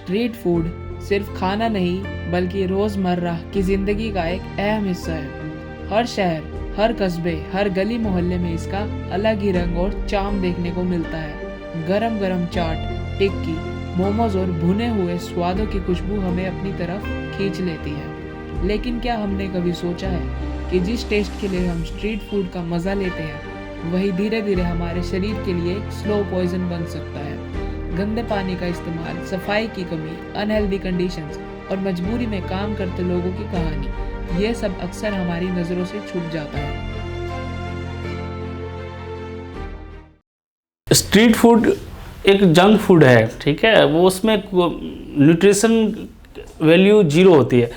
Street food सिर्फ खाना नहीं बल्कि रोज़मर्रा की ज़िंदगी का एक अहम हिस्सा है। हर शहर, हर कस्बे, हर गली मोहल्ले में इसका अलग ही रंग और चार्म देखने को मिलता है। गरम गरम चाट, टिक्की, मोमोज और भुने हुए स्वादों की खुशबू हमें अपनी तरफ खींच लेती है। लेकिन क्या हमने कभी सोचा है कि जिस टेस्ट के लिए हम स्ट्रीट फूड का मज़ा लेते हैं वही धीरे धीरे हमारे शरीर के लिए स्लो पॉइजन बन सकता है। गंदे पानी का इस्तेमाल, सफाई की कमी, अनहेल्दी कंडीशंस और मजबूरी में काम करते लोगों की कहानी, ये सब अक्सर हमारी नज़रों से छुप जाता है। स्ट्रीट फूड एक जंक फूड है, ठीक है, वो उसमें न्यूट्रिशन वैल्यू जीरो होती है।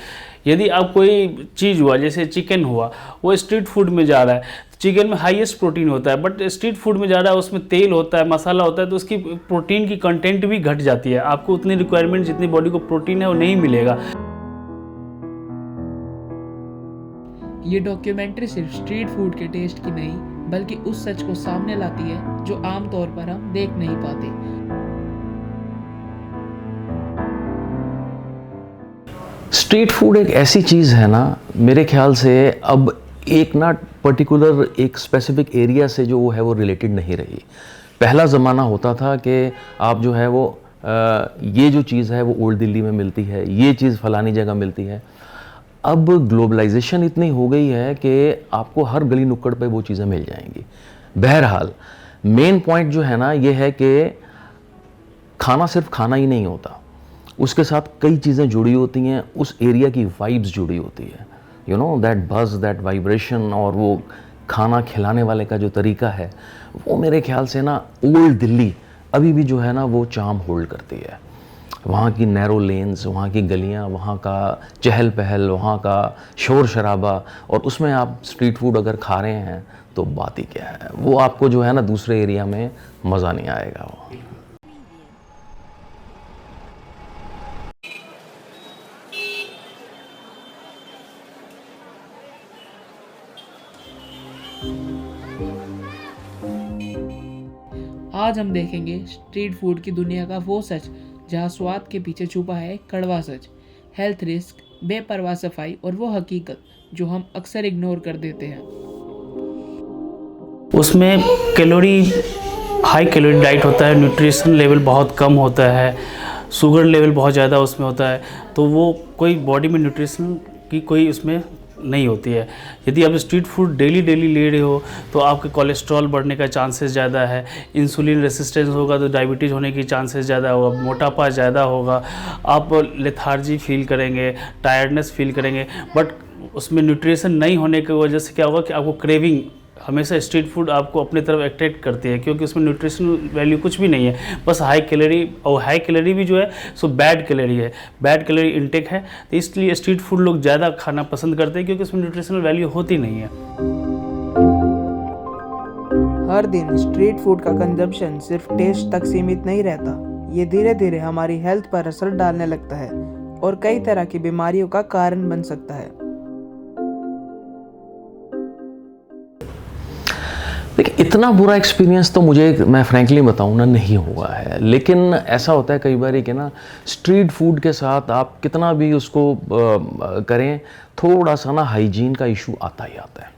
यदि आप कोई चीज़ हुआ जैसे चिकन हुआ, वो स्ट्रीट फूड में जा रहा है, चिकन में हाईएस्ट प्रोटीन होता है, बट स्ट्रीट फूड में जा रहा है, उसमें तेल होता है, मसाला होता है, तो उसकी प्रोटीन की कंटेंट भी घट जाती है। आपको उतनी रिक्वायरमेंट जितनी बॉडी को प्रोटीन है वो नहीं मिलेगा। ये डॉक्यूमेंट्री सिर्फ स्ट्रीट फूड के टेस्ट की नहीं बल्कि उस सच को सामने लाती है जो आमतौर पर हम देख नहीं पाते। स्ट्रीट फूड एक ऐसी चीज़ है ना, मेरे ख्याल से अब एक ना पर्टिकुलर एक स्पेसिफिक एरिया से जो है वो रिलेटेड नहीं रही। पहला ज़माना होता था कि आप जो है वो ये जो चीज़ है वो ओल्ड दिल्ली में मिलती है, ये चीज़ फलानी जगह मिलती है। अब ग्लोबलाइजेशन इतनी हो गई है कि आपको हर गली नुक्कड़ पे वो चीज़ें मिल जाएंगी। बहरहाल मेन पॉइंट जो है ना ये है कि खाना सिर्फ खाना ही नहीं होता, उसके साथ कई चीज़ें जुड़ी होती हैं, उस एरिया की वाइब्स जुड़ी होती है, you know that buzz, that vibration, और वो खाना खिलाने वाले का जो तरीका है वो मेरे ख्याल से ना ओल्ड दिल्ली अभी भी जो है ना वो चार्म होल्ड करती है। वहाँ की नैरो लेन्स, वहाँ की गलियाँ, वहाँ का चहल पहल, वहाँ का शोर शराबा, और उसमें आप स्ट्रीट फूड अगर खा रहे हैं तो बात ही क्या है, वो आपको जो है ना दूसरे एरिया में मज़ा नहीं आएगा। वो आज हम देखेंगे स्ट्रीट फूड की दुनिया का वो सच जहाँ स्वाद के पीछे छुपा है कड़वा सच, हेल्थ रिस्क, बेपरवाह सफाई और वो हकीकत जो हम अक्सर इग्नोर कर देते हैं। उसमें हाई कैलोरी डाइट होता है, न्यूट्रिशन लेवल बहुत कम होता है, शुगर लेवल बहुत ज़्यादा उसमें होता है, तो वो कोई बॉडी में न्यूट्रिशन की कोई उसमें नहीं होती है। यदि आप स्ट्रीट फूड डेली ले रहे हो तो आपके कोलेस्ट्रॉल बढ़ने का चांसेस ज़्यादा है, इंसुलिन रेसिस्टेंस होगा तो डायबिटीज़ होने की चांसेस ज़्यादा होगा, मोटापा ज़्यादा होगा, आप लेथार्जी फील करेंगे, टायर्डनेस फील करेंगे। बट उसमें न्यूट्रिशन नहीं होने की वजह से क्या होगा कि आपको क्रेविंग, हमेशा स्ट्रीट फूड आपको अपनी तरफ अट्रैक्ट करती है, क्योंकि उसमें न्यूट्रिशन वैल्यू कुछ भी नहीं है, बस हाई कैलोरी, और हाई कैलोरी भी जो है सो बैड कैलोरी है, बैड कैलोरी इंटेक है। तो इसलिए स्ट्रीट फूड लोग ज़्यादा खाना पसंद करते हैं क्योंकि उसमें न्यूट्रिशनल वैल्यू होती नहीं है। हर दिन स्ट्रीट फूड का कंजम्पशन सिर्फ टेस्ट तक सीमित नहीं रहता, ये धीरे धीरे हमारी हेल्थ पर असर डालने लगता है और कई तरह की बीमारियों का कारण बन सकता है। देखिए, इतना बुरा एक्सपीरियंस तो मुझे, मैं फ्रैंकली बताऊँ ना, नहीं हुआ है, लेकिन ऐसा होता है कई बार कि ना स्ट्रीट फूड के साथ आप कितना भी उसको करें, थोड़ा सा ना हाइजीन का इशू आता ही आता है।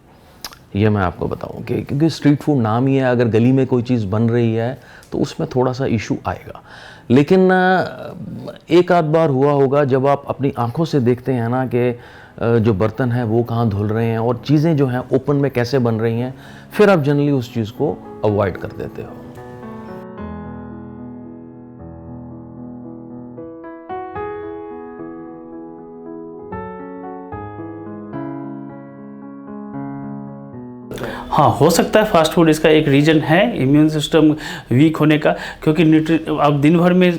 ये मैं आपको बताऊं कि क्योंकि स्ट्रीट फूड नाम ही है, अगर गली में कोई चीज़ बन रही है तो उसमें थोड़ा सा इशू आएगा। लेकिन एक आध बार हुआ होगा जब आप अपनी आंखों से देखते हैं ना कि जो बर्तन है वो कहाँ धुल रहे हैं और चीज़ें जो हैं ओपन में कैसे बन रही हैं, फिर आप जनरली उस चीज़ को अवॉइड कर देते हो। हाँ, हो सकता है फास्ट फूड इसका एक रीज़न है, इम्यून सिस्टम वीक होने का, क्योंकि आप दिन भर में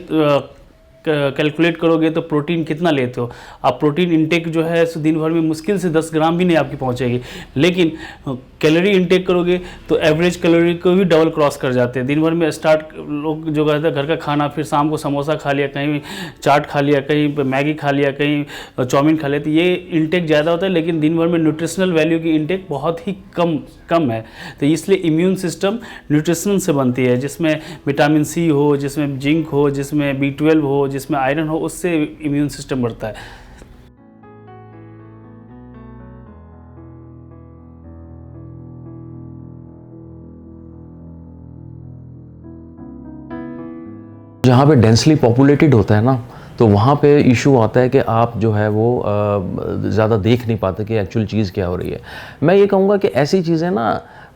कैलकुलेट करोगे तो प्रोटीन कितना लेते हो आप, प्रोटीन इंटेक जो है सो दिन भर में मुश्किल से 10 ग्राम भी नहीं आपकी पहुंचेगी, लेकिन कैलोरी इंटेक करोगे तो एवरेज कैलोरी को भी डबल क्रॉस कर जाते हैं। दिन भर में लोग जो कहते हैं घर का खाना, फिर शाम को समोसा खा लिया, कहीं चाट खा लिया, कहीं मैगी खा लिया, कहीं चाउमीन खा लिया, तो ये इंटेक ज़्यादा होता है, लेकिन दिन भर में न्यूट्रिशनल वैल्यू की इंटेक बहुत ही कम है। तो इसलिए इम्यून सिस्टम न्यूट्रिशन से बनती है, जिसमें विटामिन सी हो, जिसमें जिंक हो, जिसमें B12 हो, जिसमें आयरन हो, उससे इम्यून सिस्टम बढ़ता है। जहाँ पे डेंसली पॉपुलेटेड होता है ना, तो वहाँ पे इशू आता है कि आप जो है वो ज़्यादा देख नहीं पाते कि एक्चुअल चीज़ क्या हो रही है। मैं ये कहूँगा कि ऐसी चीज़ें ना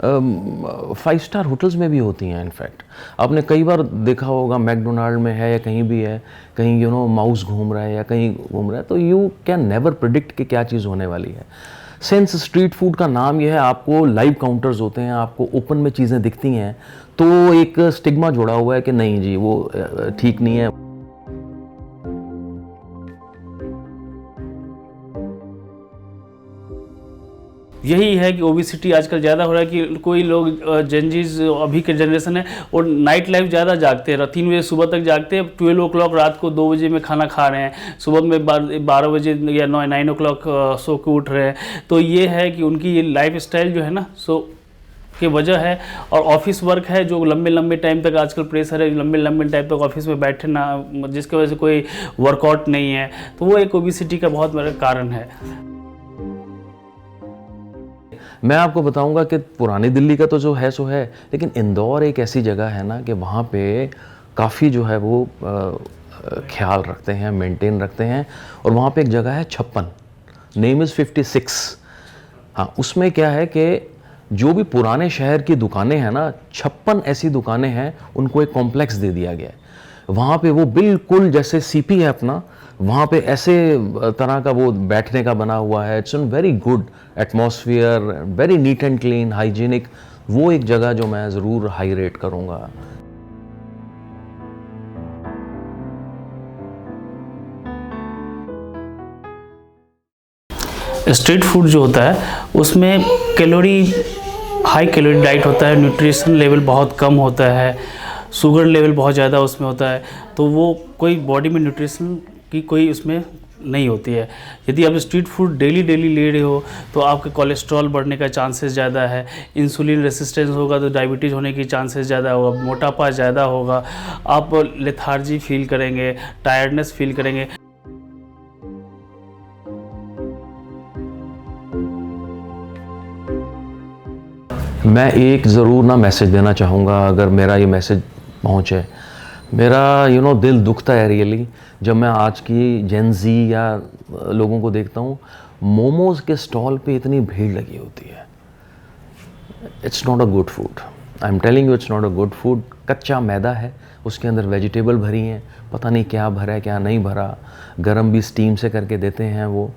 5 स्टार होटल्स में भी होती हैं। इनफैक्ट आपने कई बार देखा होगा, मैकडोनाल्ड में है या कहीं भी है, कहीं माउस घूम रहा है या कहीं घूम रहा है, तो यू कैन नेवर प्रिडिक्ट कि क्या चीज़ होने वाली है। सिंस स्ट्रीट फूड का नाम यह है, आपको लाइव काउंटर्स होते हैं, आपको ओपन में चीज़ें दिखती हैं, तो एक स्टिग्मा जुड़ा हुआ है कि नहीं जी वो ठीक नहीं है। यही है कि ओबिसिटी आजकल ज़्यादा हो रहा है कि कोई लोग जेनजीज अभी के जनरेशन है और नाइट लाइफ ज़्यादा जागते हैं, 3 बजे सुबह तक जागते हैं, 12 o'clock रात को 2 बजे में खाना खा रहे हैं, सुबह में 12 बजे या 9 o'clock सो के उठ रहे हैं। तो ये है कि उनकी ये लाइफ स्टाइल जो है ना, सो की वजह है। और ऑफिस वर्क है, जो लंबे लंबे टाइम तक आजकल प्रेशर है, लंबे लंबे टाइम तक ऑफिस में बैठे ना, जिसकी वजह से कोई वर्कआउट नहीं है, तो वो एक ओबिसिटी का बहुत बड़ा कारण है। मैं आपको बताऊंगा कि पुरानी दिल्ली का तो जो है सो है, लेकिन इंदौर एक ऐसी जगह है ना कि वहाँ पे काफ़ी जो है वो ख्याल रखते हैं, मेंटेन रखते हैं। और वहाँ पे एक जगह है 56, नेम इज़ 56। हाँ, उसमें क्या है कि जो भी पुराने शहर की दुकानें हैं ना, 56 ऐसी दुकानें हैं, उनको एक कॉम्प्लेक्स दे दिया गया है। वहाँ पे वो बिल्कुल जैसे सीपी है अपना, वहाँ पे ऐसे तरह का वो बैठने का बना हुआ है। It's an very good atmosphere, very neat and clean, hygienic. वो एक जगह जो मैं ज़रूर हाई रेट करूँगा। स्ट्रीट फूड जो होता है उसमें हाई कैलोरी डाइट होता है, न्यूट्रिशन लेवल बहुत कम होता है, शुगर लेवल बहुत ज़्यादा उसमें होता है, तो वो कोई बॉडी में न्यूट्रिशन की कोई उसमें नहीं होती है। यदि आप स्ट्रीट फूड डेली ले रहे हो तो आपके कोलेस्ट्रॉल बढ़ने का चांसेस ज़्यादा है, इंसुलिन रेसिस्टेंस होगा तो डायबिटीज़ होने की चांसेस ज़्यादा होगा, मोटापा ज़्यादा होगा, आप लेथार्जी फील करेंगे, टायर्डनेस फील करेंगे। मैं एक ज़रूर ना मैसेज देना चाहूँगा, अगर मेरा ये मैसेज पहुँचे। मेरा दिल दुखता है रियली जब मैं आज की जेन ज़ी या लोगों को देखता हूँ, मोमोज़ के स्टॉल पे इतनी भीड़ लगी होती है। It's not a good food, I am telling you, it's not a good food. कच्चा मैदा है, उसके अंदर वेजिटेबल भरी हैं, पता नहीं क्या भरा है क्या नहीं भरा, गरम भी स्टीम से करके देते हैं वो।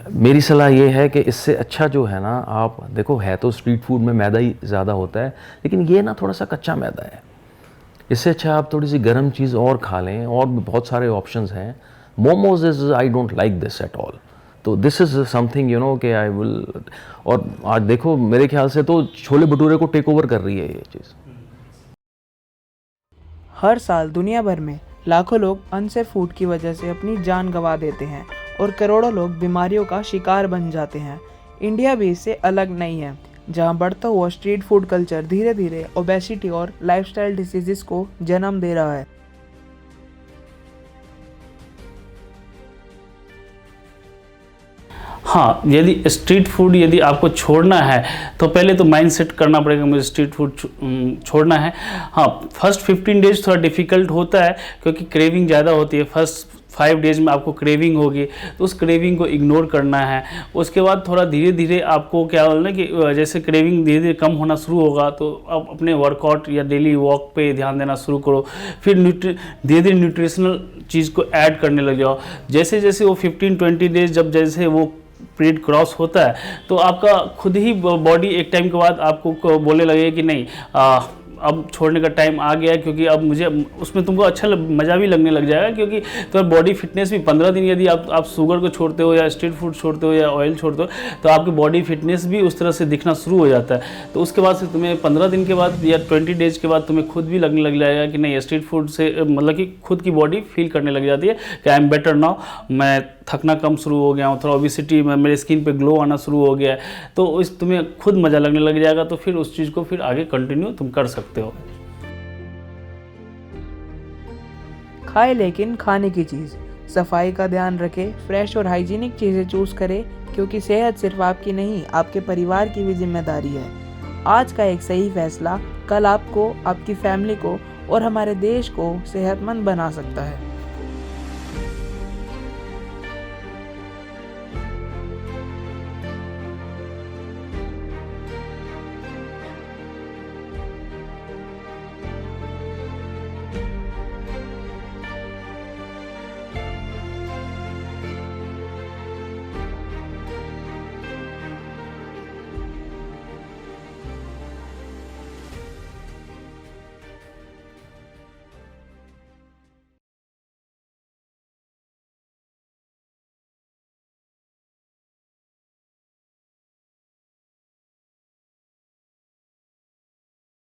मेरी सलाह ये है कि इससे अच्छा जो है ना, आप देखो है तो स्ट्रीट फूड में मैदा ही ज़्यादा होता है, लेकिन ये ना थोड़ा सा कच्चा मैदा है। इससे अच्छा आप थोड़ी सी गर्म चीज़ और खा लें, और भी बहुत सारे ऑप्शंस हैं। Momos is, I don't like this at all. तो दिस इज़ समथिंग कि आई विल। और आज देखो मेरे ख्याल से तो छोले भटूरे को टेक ओवर कर रही है ये चीज़। हर साल दुनिया भर में लाखों लोग अनसेफ फूड की वजह से अपनी जान गंवा देते हैं और करोड़ों लोग बीमारियों का शिकार बन जाते हैं। इंडिया भी इससे अलग नहीं है, जहां बढ़ता हुआ स्ट्रीट फूड कल्चर धीरे धीरे ओबेसिटी और लाइफस्टाइल डिसीजेस को जन्म दे रहा है। हाँ, यदि स्ट्रीट फूड यदि आपको छोड़ना है तो पहले तो माइंड सेट करना पड़ेगा, मुझे स्ट्रीट फूड छोड़ना है। हाँ, फर्स्ट 15 डेज थोड़ा डिफ़िकल्ट होता है क्योंकि क्रेविंग ज़्यादा होती है। फर्स्ट 5 डेज में आपको क्रेविंग होगी, तो उस क्रेविंग को इग्नोर करना है। उसके बाद थोड़ा धीरे धीरे आपको क्या बोलना कि जैसे क्रेविंग धीरे धीरे कम होना शुरू होगा तो आप अपने वर्कआउट या डेली वॉक पे ध्यान देना शुरू करो। फिर धीरे धीरे न्यूट्रिशनल चीज़ को ऐड करने लग जाओ। जैसे जैसे वो 15-20 डेज जब जैसे वो पीरियड क्रॉस होता है तो आपका खुद ही बॉडी एक टाइम के बाद आपको बोलने लगे कि नहीं, अब छोड़ने का टाइम आ गया है, क्योंकि अब मुझे उसमें तुमको अच्छा मज़ा भी लगने लग जाएगा। क्योंकि तो बॉडी फिटनेस भी 15 दिन यदि आप शुगर को छोड़ते हो या स्ट्रीट फूड छोड़ते हो या ऑयल छोड़ते हो तो आपकी बॉडी फिटनेस भी उस तरह से दिखना शुरू हो जाता है। तो उसके बाद से तुम्हें 15 दिन के बाद या 20 डेज के बाद तुम्हें खुद भी लगने लग जाएगा कि नहीं, स्ट्रीट फूड से मतलब कि खुद की बॉडी फील करने लग जाती है कि आई एम बेटर नाउ, मैं थकना कम शुरू हो गया हूँ, थोड़ा ओबेसिटी में मेरे स्किन पे ग्लो आना शुरू हो गया है। तो इस तुम्हें खुद मज़ा लगने लग जाएगा, तो फिर उस चीज़ को फिर आगे कंटिन्यू तुम कर सकते हो। खाए लेकिन खाने की चीज़। सफाई का ध्यान रखें, फ्रेश और हाइजीनिक चीज़ें चूज़ करें, क्योंकि सेहत सिर्फ आपकी नहीं, आपके परिवार की भी जिम्मेदारी है। आज का एक सही फैसला कल आपको, आपकी फैमिली को और हमारे देश को सेहतमंद बना सकता है।